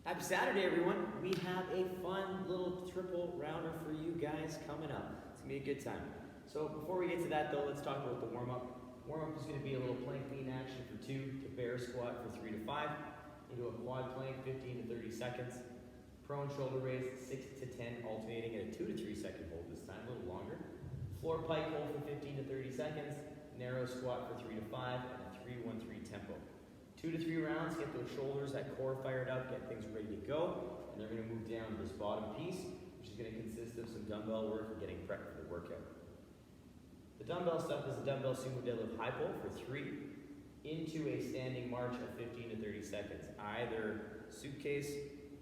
Happy Saturday, everyone. We have a fun little triple rounder for you guys coming up. It's going to be a good time. So before we get to that, though, let's talk about the warm-up. Warm-up is going to be a little plank lean action for 2, to bear squat for 3 to 5, into a quad plank 15 to 30 seconds, prone shoulder raise 6 to 10, alternating at a 2 to 3 second hold this time, a little longer. Floor pike hold for 15 to 30 seconds, narrow squat for 3 to 5, and a 3-1-3 tempo. 2 to 3 rounds, get those shoulders, that core fired up, get things ready to go. And they're going to move down to this bottom piece, which is going to consist of some dumbbell work and getting prepped for the workout. The dumbbell stuff is a dumbbell sumo deadlift high pull for 3 into a standing march of 15 to 30 seconds, either suitcase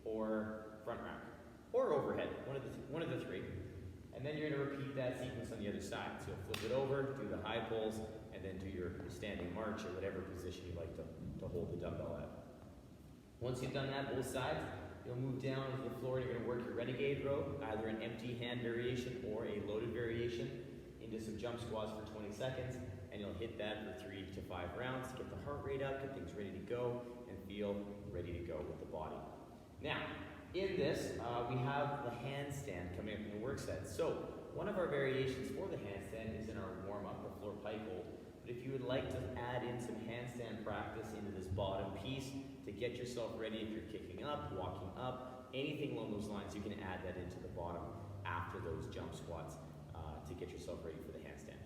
or front rack or overhead, one of the 3. And then you're going to repeat that sequence on the other side. So you'll flip it over, do the high pulls, and then do your standing march at whatever position you like to hold the dumbbell at. Once you've done that, both sides, you'll move down to the floor and you're going to work your Renegade Row, either an empty hand variation or a loaded variation, into some jump squats for 20 seconds, and you'll hit that for 3 to 5 rounds to get the heart rate up, get things ready to go, and feel ready to go with the body. Now, in this, we have the handstand coming up in the work set. So, one of our variations for the handstand is in our warm-up, the floor pike hold. But if you would like to add in some handstand practice into this bottom piece to get yourself ready if you're kicking up, walking up, anything along those lines, you can add that into the bottom after those jump squats to get yourself ready for the handstand.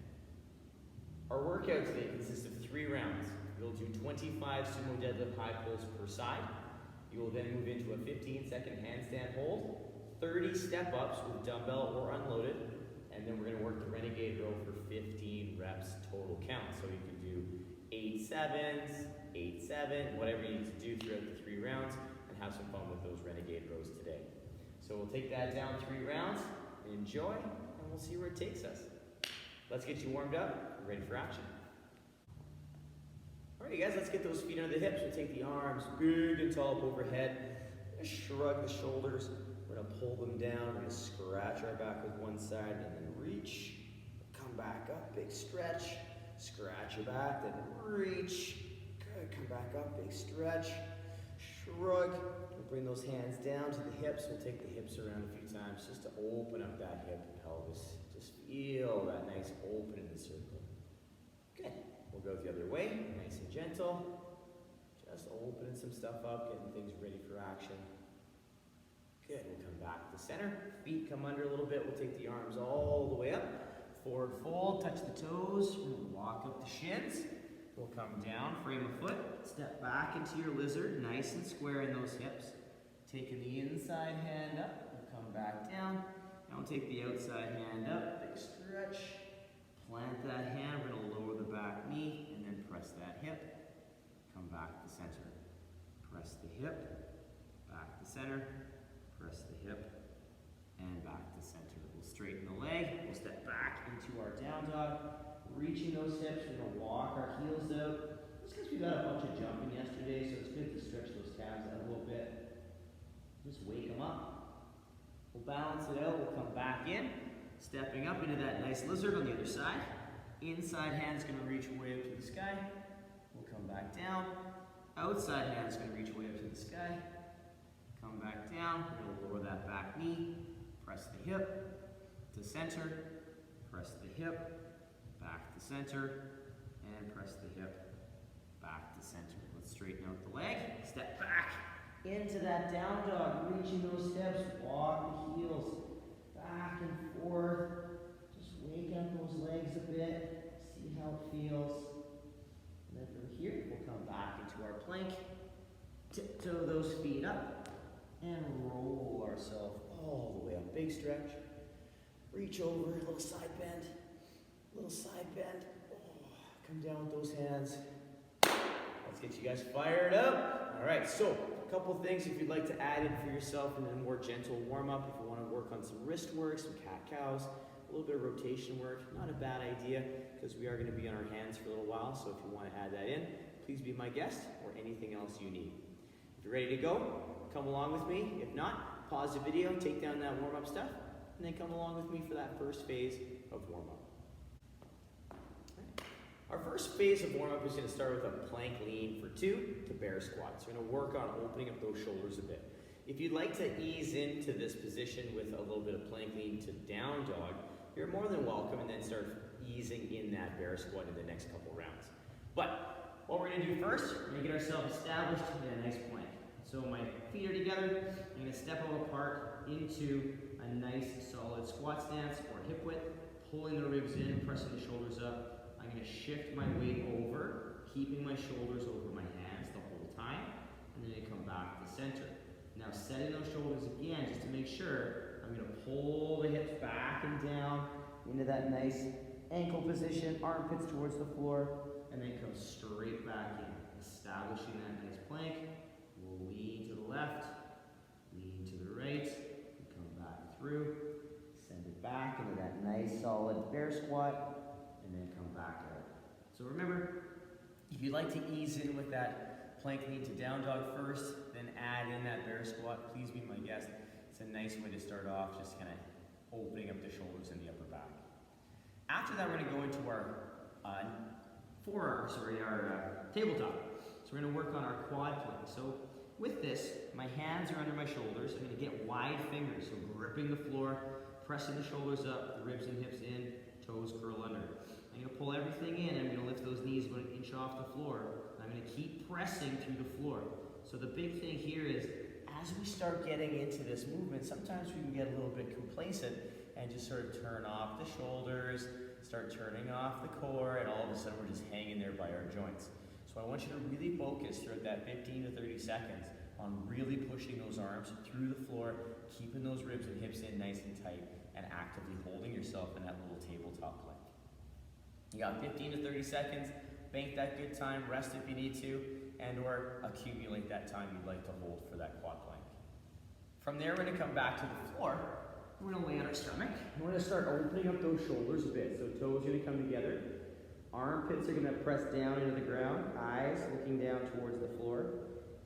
Our workout today consists of 3 rounds. We'll do 25 sumo deadlift high pulls per side. You will then move into a 15-second handstand hold, 30 step-ups with dumbbell or unloaded, and then we're going to work the Renegade Row for 15 reps total count. So you can do 8 sevens, 8, 7, whatever you need to do throughout the 3 rounds, and have some fun with those Renegade Rows today. So we'll take that down 3 rounds, enjoy, and we'll see where it takes us. Let's get you warmed up, ready for action. All right, you guys, let's get those feet under the hips. We'll take the arms big and tall up overhead. Shrug the shoulders. We're going to pull them down. We're going to scratch our back with one side and then reach. Come back up, big stretch. Scratch your back, then reach. Good, come back up, big stretch. Shrug. We'll bring those hands down to the hips. We'll take the hips around a few times just to open up that hip and pelvis. Just feel that nice open in the circle. Good. We'll go the other way, nice and gentle. Just opening some stuff up, getting things ready for action. Good, we'll come back to center. Feet come under a little bit. We'll take the arms all the way up. Forward fold, touch the toes. We'll walk up the shins. We'll come down, frame a foot. Step back into your lizard, nice and square in those hips. Taking the inside hand up, we'll come back down. Now we'll take the outside hand up, big stretch. Plant that hand, we're going to lower the back knee, and then press that hip. Come back to center. Press the hip, back to center. Press the hip, and back to center. We'll straighten the leg. We'll step back into our down dog. Reaching those hips, we're going to walk our heels out. Just because we got a bunch of jumping yesterday, so it's good to stretch those calves out a little bit. Just wake them up. We'll balance it out. We'll come back in. Stepping up into that nice lizard on the other side. Inside hand's going to reach way up to the sky. We'll come back down. Outside hand's going to reach way up to the sky. Come back down, we're going to lower that back knee, press the hip to center, press the hip, back to center, and press the hip, back to center. Let's straighten out the leg, step back into that down dog, reaching those hips, walk the heels back and forth. Just wake up those legs a bit, see how it feels. And then from here, we'll come back into our plank, tiptoe those feet up, and roll ourselves all the way up. Big stretch. Reach over, a little side bend. Little side bend. Oh, come down with those hands. Let's get you guys fired up. All right, so a couple things if you'd like to add in for yourself and a more gentle warm-up. If you want to work on some wrist work, some cat-cows, a little bit of rotation work. Not a bad idea because we are going to be on our hands for a little while. So if you want to add that in, please be my guest or anything else you need. If you're ready to go, come along with me. If not, pause the video, take down that warm-up stuff, and then come along with me for that first phase of warm-up. Our first phase of warm-up is going to start with a plank lean for 2 to bear squats. We're going to work on opening up those shoulders a bit. If you'd like to ease into this position with a little bit of plank lean to down dog, you're more than welcome, and then start easing in that bear squat in the next couple rounds. But what we're gonna do first, we're gonna get ourselves established in a nice plank. So my feet are together, I'm gonna step out apart into a nice solid squat stance or hip width, pulling the ribs in, pressing the shoulders up. I'm gonna shift my weight over, keeping my shoulders over my hands the whole time, and then I come back to center. Now setting those shoulders again, just to make sure, I'm gonna pull the hips back and down into that nice ankle position, armpits towards the floor, and then come straight back in, establishing that nice plank. We'll lean to the left, lean to the right, and come back through, send it back into that nice solid bear squat, and then come back out. So remember, if you'd like to ease in with that plank lean to down dog first, then add in that bear squat, please be my guest. It's a nice way to start off, just kind of opening up the shoulders and the upper back. After that, we're going to go into our tabletop. So we're going to work on our quad plank. So with this, my hands are under my shoulders. I'm going to get wide fingers, so gripping the floor, pressing the shoulders up, the ribs and hips in, toes curl under. I'm going to pull everything in. I'm going to lift those knees about an inch off the floor. I'm going to keep pressing through the floor. So the big thing here is, as we start getting into this movement, sometimes we can get a little bit complacent and just sort of turn off the shoulders, start turning off the core, and all of a sudden we're just hanging there by our joints. So I want you to really focus throughout that 15 to 30 seconds on really pushing those arms through the floor, keeping those ribs and hips in nice and tight, and actively holding yourself in that little tabletop plank. You got 15 to 30 seconds, bank that good time, rest if you need to, and or accumulate that time you'd like to hold for that quad plank. From there, we're gonna come back to the floor. We're gonna lay on our stomach. And we're gonna start opening up those shoulders a bit. So toes are gonna come together. Armpits are gonna press down into the ground. Eyes looking down towards the floor.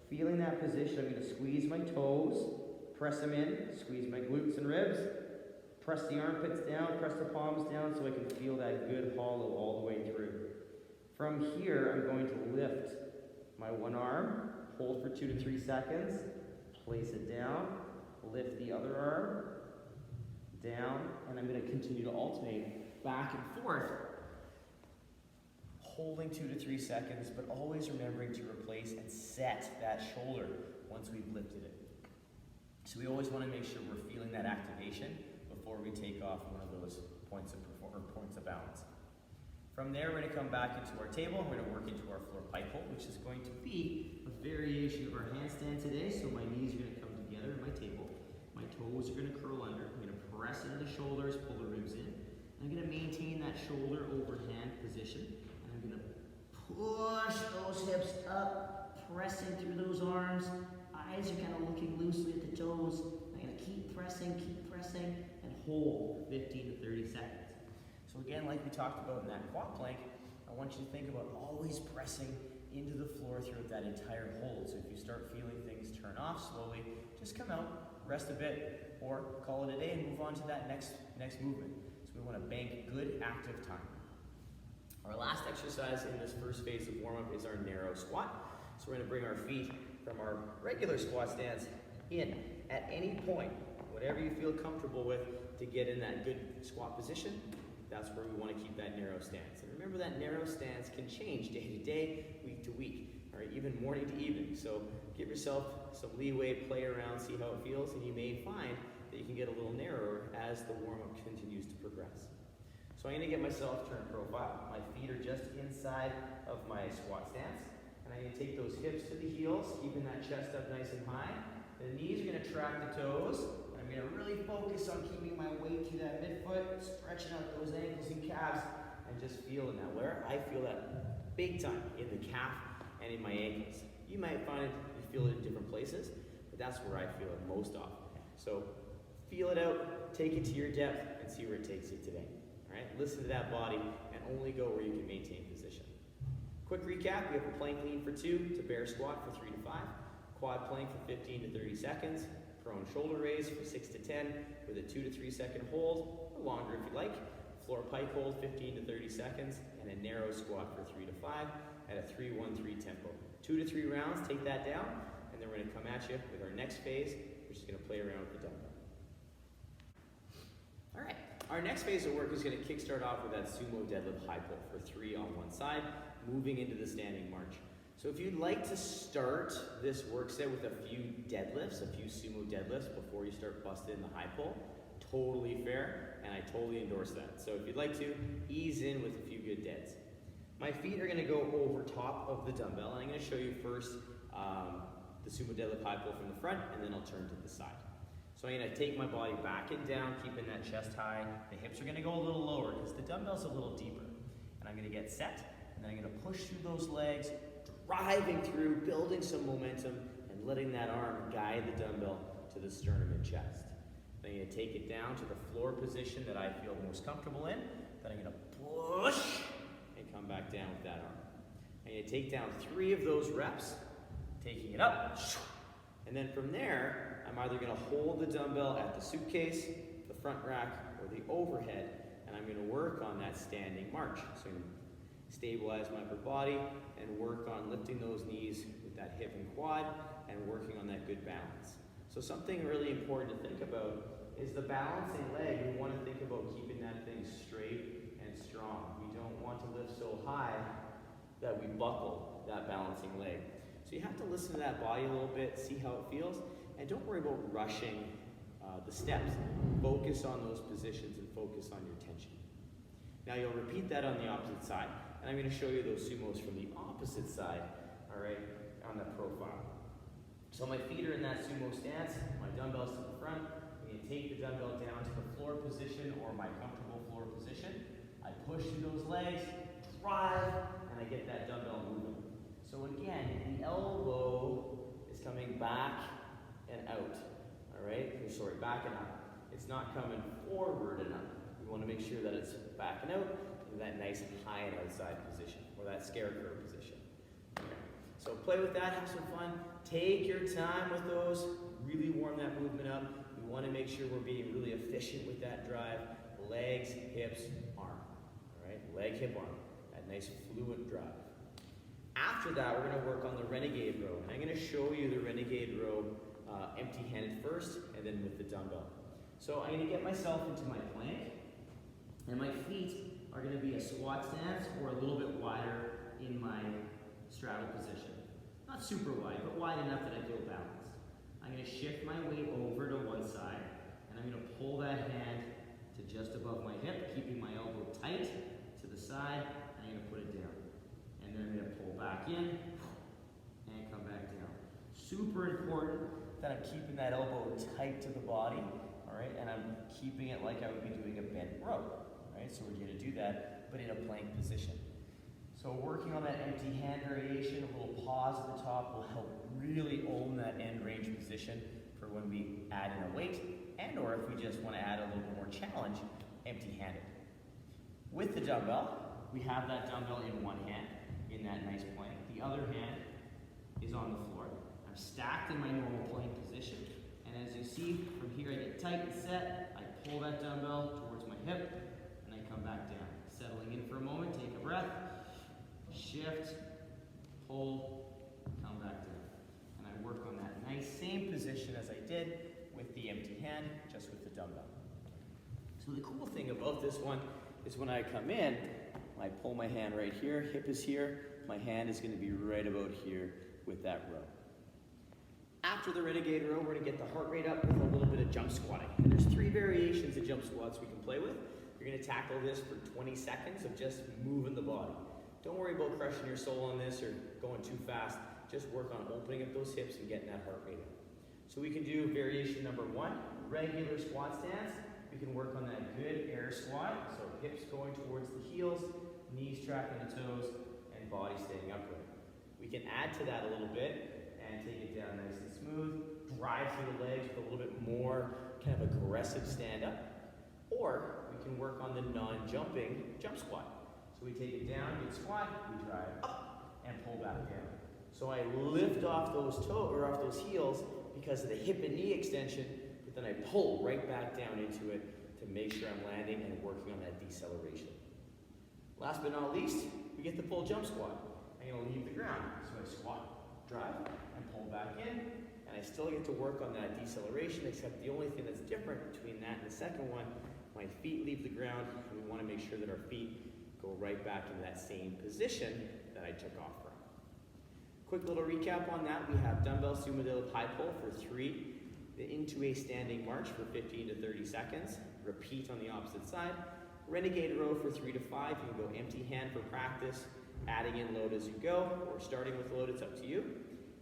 Feeling that position, I'm gonna squeeze my toes, press them in, squeeze my glutes and ribs, press the armpits down, press the palms down so I can feel that good hollow all the way through. From here, I'm going to lift my one arm, hold for 2 to 3 seconds, place it down, lift the other arm, down, and I'm going to continue to alternate back and forth, holding 2 to 3 seconds, but always remembering to replace and set that shoulder once we've lifted it. So we always want to make sure we're feeling that activation before we take off one of those points of balance. From there, we're going to come back into our table. We're going to work into our floor pike hold, which is going to be a variation of our handstand today. So my knees are going to come together in my table. My toes are going to curl under. I'm going to press into the shoulders, pull the ribs in. I'm going to maintain that shoulder over hand position. And I'm going to push those hips up, pressing through those arms. Eyes are kind of looking loosely at the toes. I'm going to keep pressing, and hold 15 to 30 seconds. So again, like we talked about in that quad plank, I want you to think about always pressing into the floor throughout that entire hold. So if you start feeling things turn off slowly, just come out, rest a bit, or call it a day and move on to that next movement. So we want to bank good active time. Our last exercise in this first phase of warm-up is our narrow squat. So we're going to bring our feet from our regular squat stance in at any point, whatever you feel comfortable with to get in that good squat position. That's where we want to keep that narrow stance. And remember, that narrow stance can change day to day, week to week, or even morning to evening. So give yourself some leeway, play around, see how it feels, and you may find that you can get a little narrower as the warm-up continues to progress. So I'm going to get myself turned profile. My feet are just inside of my squat stance. And I'm going to take those hips to the heels, keeping that chest up nice and high. The knees are going to track the toes. I'm going to really focus on keeping my weight to that midfoot, stretching out those ankles and calves, and just feeling that. Where I feel that big time in the calf and in my ankles. You might find you feel it in different places, but that's where I feel it most often. So feel it out, take it to your depth, and see where it takes you today. All right, listen to that body, and only go where you can maintain position. Quick recap: we have a plank lean for 2 to bear squat for 3 to 5, quad plank for 15 to 30 seconds. Prone shoulder raise for 6 to 10 with a 2 to 3 second hold, or longer if you like. Floor pike hold 15 to 30 seconds, and a narrow squat for 3 to 5 at a 3-1-3 tempo. 2 to 3 rounds, take that down, and then we're gonna come at you with our next phase, which is gonna play around with the dumbbell. All right, our next phase of work is gonna kickstart off with that Sumo deadlift high pull for 3 on one side, moving into the standing march. So if you'd like to start this work set with a few deadlifts, a few Sumo deadlifts before you start busting the high pull, totally fair, and I totally endorse that. So if you'd like to, ease in with a few good deads. My feet are gonna go over top of the dumbbell, and I'm gonna show you first the Sumo deadlift high pull from the front, and then I'll turn to the side. So I'm gonna take my body back and down, keeping that chest high. The hips are gonna go a little lower because the dumbbell's a little deeper. And I'm gonna get set, and then I'm gonna push through those legs, driving through, building some momentum, and letting that arm guide the dumbbell to the sternum and chest. Then I'm gonna take it down to the floor position that I feel most comfortable in. Then I'm gonna push and come back down with that arm. I'm gonna take down 3 of those reps, taking it up, and then from there, I'm either gonna hold the dumbbell at the suitcase, the front rack, or the overhead, and I'm gonna work on that standing march. So I'm gonna stabilize my upper body and work on lifting those knees with that hip and quad and working on that good balance. So something really important to think about is the balancing leg. We want to think about keeping that thing straight and strong. We don't want to lift so high that we buckle that balancing leg. So you have to listen to that body a little bit, see how it feels, and don't worry about rushing the steps. Focus on those positions and focus on your tension. Now you'll repeat that on the opposite side, and I'm going to show you those sumos from the opposite side, all right, on the profile. So my feet are in that sumo stance, my dumbbells to the front. I'm going to take the dumbbell down to the floor position or my comfortable floor position. I push through those legs, drive, and I get that dumbbell moving. So again, the elbow is coming back and out, all right? Sorry, back and up. It's not coming forward and up. We want to make sure that it's back and out in that nice high and outside position, or that scarecrow position. Okay. So play with that, have some fun. Take your time with those. Really warm that movement up. We want to make sure we're being really efficient with that drive. Legs, hips, arm. All right, leg, hip, arm. That nice fluid drive. After that, we're going to work on the Renegade Row. And I'm going to show you the Renegade Row empty-handed first, and then with the dumbbell. So I'm going to get myself into my plank, and my feet are going to be a squat stance or a little bit wider in my straddle position. Not super wide, but wide enough that I feel balanced. I'm going to shift my weight over to one side, and I'm going to pull that hand to just above my hip, keeping my elbow tight to the side, and I'm going to put it down. And then I'm going to pull back in, and come back down. Super important that I'm keeping that elbow tight to the body, all right, and I'm keeping it like I would be doing a bent row, right? So we're going to do that, but in a plank position. So working on that empty hand variation, a little pause at the top will help really own that end range position for when we add in a weight, and or if we just want to add a little bit more challenge, empty-handed. With the dumbbell, we have that dumbbell in one hand, in that nice plank. The other hand is on the floor. I'm stacked in my normal plank position, and as you see, from here I get tight and set, I pull that dumbbell towards my hip, and I come back down. Settling in for a moment, take a breath, shift, pull, come back down. And I work on that nice same position as I did with the empty hand, just with the dumbbell. So the cool thing about this one is when I come in, I pull my hand right here, hip is here, my hand is going to be right about here with that row. After the Renegade Row, we're going to get the heart rate up with a little bit of jump squatting. And there's 3 variations of jump squats we can play with. You're going to tackle this for 20 seconds of just moving the body. Don't worry about crushing your soul on this or going too fast. Just work on opening up those hips and getting that heart rate up. So we can do variation number 1, regular squat stance. We can work on that good air squat. So hips going towards the heels, knees tracking the toes, and body staying upright. We can add to that a little bit and take it down nice and smooth. Drive through the legs with a little bit more kind of aggressive stand up. Or we can work on the non-jumping jump squat. So we take it down, good squat, we drive up and pull back down. So I lift off those toes or off those heels because of the hip and knee extension, but then I pull right back down into it to make sure I'm landing and working on that deceleration. Last but not least, we get the full jump squat. I'm going to leave the ground. So I squat, drive, and pull back in. And I still get to work on that deceleration, except the only thing that's different between that and the second one, my feet leave the ground, and we want to make sure that our feet go right back into that same position that I took off from. Quick little recap on that. We have dumbbell sumo deadlift high pull for 3, into a standing march for 15 to 30 seconds. Repeat on the opposite side. Renegade row for 3 to 5. You can go empty hand for practice, adding in load as you go, or starting with load, it's up to you.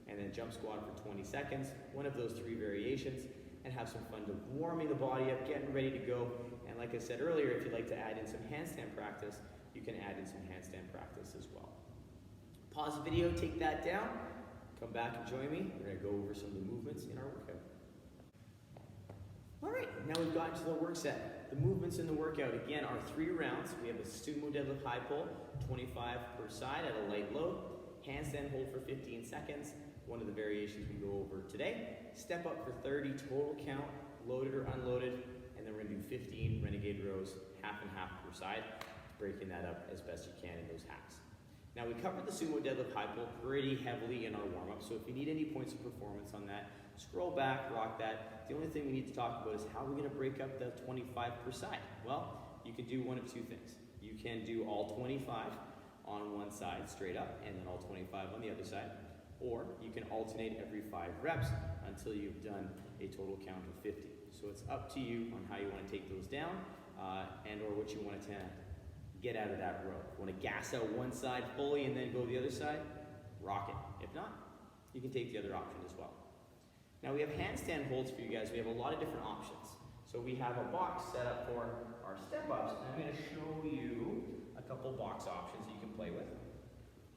And then jump squat for 20 seconds, one of those 3 variations, and have some fun to warming the body up, getting ready to go. And like I said earlier, if you'd like to add in some handstand practice, you can add in some handstand practice as well. Pause the video, take that down, come back and join me. We're gonna go over some of the movements in our workout. All right, now we've gotten to the work set. The movements in the workout, again, are 3 rounds. We have a sumo deadlift high pull, 25 per side at a light load. Handstand hold for 15 seconds, one of the variations we go over today. Step up for 30 total count, loaded or unloaded, and then we're gonna do 15 renegade rows, half and half per side, breaking that up as best you can in those halves. Now we covered the sumo deadlift high pull pretty heavily in our warm-up, so if you need any points of performance on that, scroll back, rock that. The only thing we need to talk about is how we're gonna break up the 25 per side. Well, you can do one of 2 things. You can do all 25 on one side straight up and then all 25 on the other side, or you can alternate every 5 reps until you've done a total count of 50. So it's up to you on how you want to take those down and or what you want to get out of that row. If you want to gas out one side fully and then go the other side, rock it. If not, you can take the other option as well. Now we have handstand holds for you guys. We have a lot of different options. So we have a box set up for our step-ups, and I'm going to show you a couple box options that you can play with.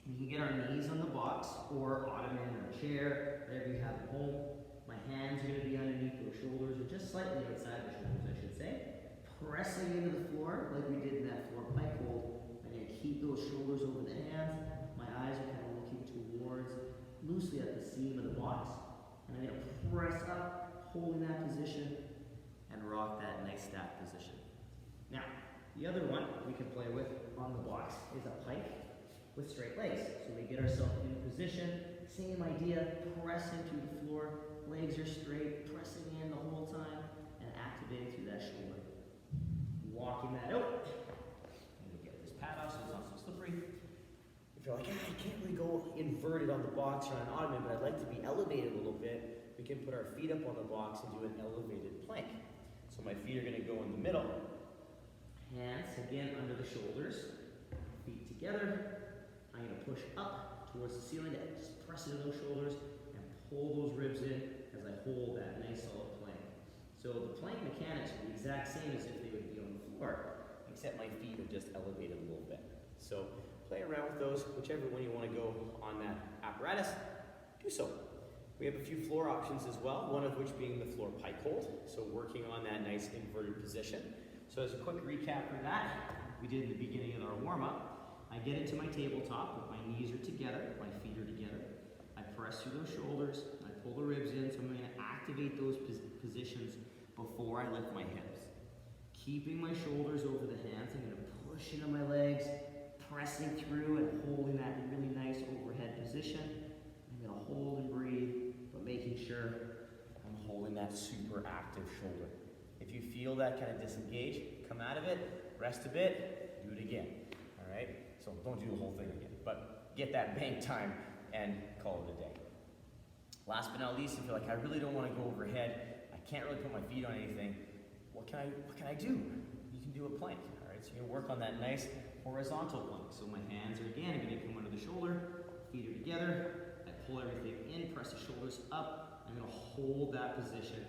We can get our knees on the box, or ottoman or chair, whatever you have at home. My hands are going to be underneath those shoulders, or just slightly outside the shoulders, I should say. Pressing into the floor, like we did in that floor pike hold. I'm going to keep those shoulders over the hands. My eyes are kind of looking towards, loosely at the seam of the box. And I'm going to press up, holding that position, and rock that nice stack position. Now, the other one we can play with on the box is a pike with straight legs. So we get ourselves in position, same idea, pressing to the floor, legs are straight, pressing in the whole time, and activating through that shoulder. Walking that out. I'm going to get this pad off so it's not so slippery. If you're like, I can't really go inverted on the box or on an ottoman, but I'd like to be elevated a little bit, we can put our feet up on the box and do an elevated plank. So my feet are going to go in the middle. Hands again under the shoulders, feet together. I'm going to push up towards the ceiling, just press into those shoulders and pull those ribs in as I hold that nice solid plank. So the plank mechanics are the exact same as if they would be on the floor, except my feet are just elevated a little bit. So play around with those, whichever one you want to go on that apparatus, do so. We have a few floor options as well, one of which being the floor pike hold, so working on that nice inverted position. So as a quick recap for that, we did in the beginning of our warm-up. I get into my tabletop, with my knees are together, my feet are together. I press through those shoulders, I pull the ribs in, so I'm going to activate those positions before I lift my hips. Keeping my shoulders over the hands, I'm going to push into my legs, pressing through and holding that really nice overhead position. I'm going to hold and breathe, but making sure I'm holding that super active shoulder. If you feel that kind of disengage, come out of it, rest a bit, do it again. All right? So don't do the whole thing again, but get that bank time and call it a day. Last but not least, if you're like, I really don't want to go overhead, I can't really put my feet on anything, what can I do? You can do a plank. All right? So you're going to work on that nice horizontal plank. So my hands are again going to come under the shoulder, feet are together, I pull everything in, press the shoulders up, I'm going to hold that position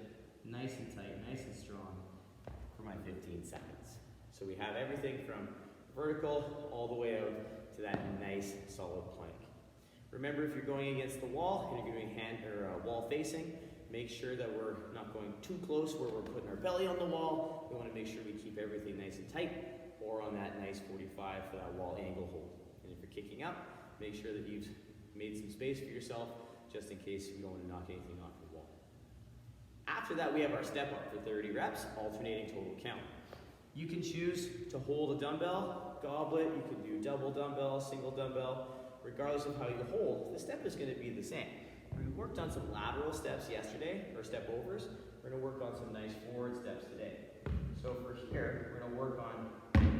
nice and tight, nice and strong for my 15 seconds. So we have everything from vertical all the way out to that nice solid plank. Remember, if you're going against the wall and if you're doing hand or wall facing, make sure that we're not going too close where we're putting our belly on the wall. We want to make sure we keep everything nice and tight, or on that nice 45 for that wall angle hold. And if you're kicking up, make sure that you've made some space for yourself just in case you don't want to knock anything off the wall. After that, we have our step up for 30 reps, alternating total count. You can choose to hold a dumbbell, goblet, you can do double dumbbell, single dumbbell, regardless of how you hold, the step is going to be the same. We worked on some lateral steps yesterday, or step overs. We're going to work on some nice forward steps today. So for here, we're going to work on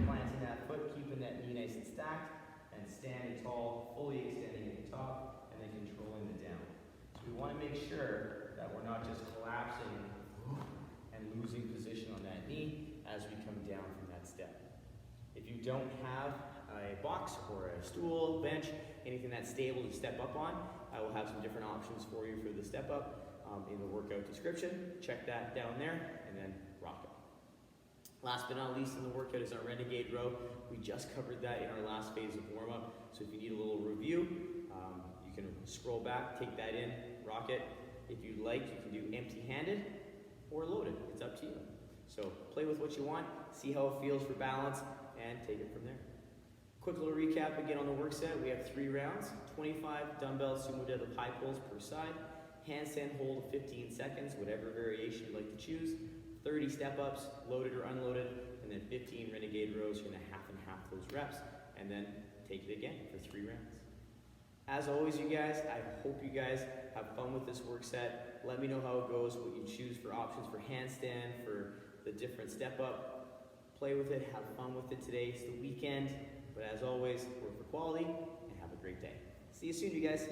planting that foot, keeping that knee nice and stacked, and standing tall, fully extending at the top, and then controlling the down. So we want to make sure that we're not just collapsing and losing position on that knee as we come down from that step. If you don't have a box or a stool, bench, anything that's stable to step up on, I will have some different options for you for the step up in the workout description. Check that down there and then rock it. Last but not least in the workout is our Renegade Row. We just covered that in our last phase of warm-up, so if you need a little review, you can scroll back, take that in, rock it. If you'd like, you can do empty-handed or loaded. It's up to you. So play with what you want, see how it feels for balance, and take it from there. Quick little recap again on the work set. We have 3 rounds, 25 dumbbell sumo deadlift high pulls per side, handstand hold 15 seconds, whatever variation you'd like to choose, 30 step-ups, loaded or unloaded, and then 15 renegade rows. You're going to half and half those reps, and then take it again for 3 rounds. As always, you guys, I hope you guys have fun with this work set. Let me know how it goes, what you choose for options for handstand, for the different step-up. Play with it, have fun with it today. It's the weekend, but as always, work for quality, and have a great day. See you soon, you guys.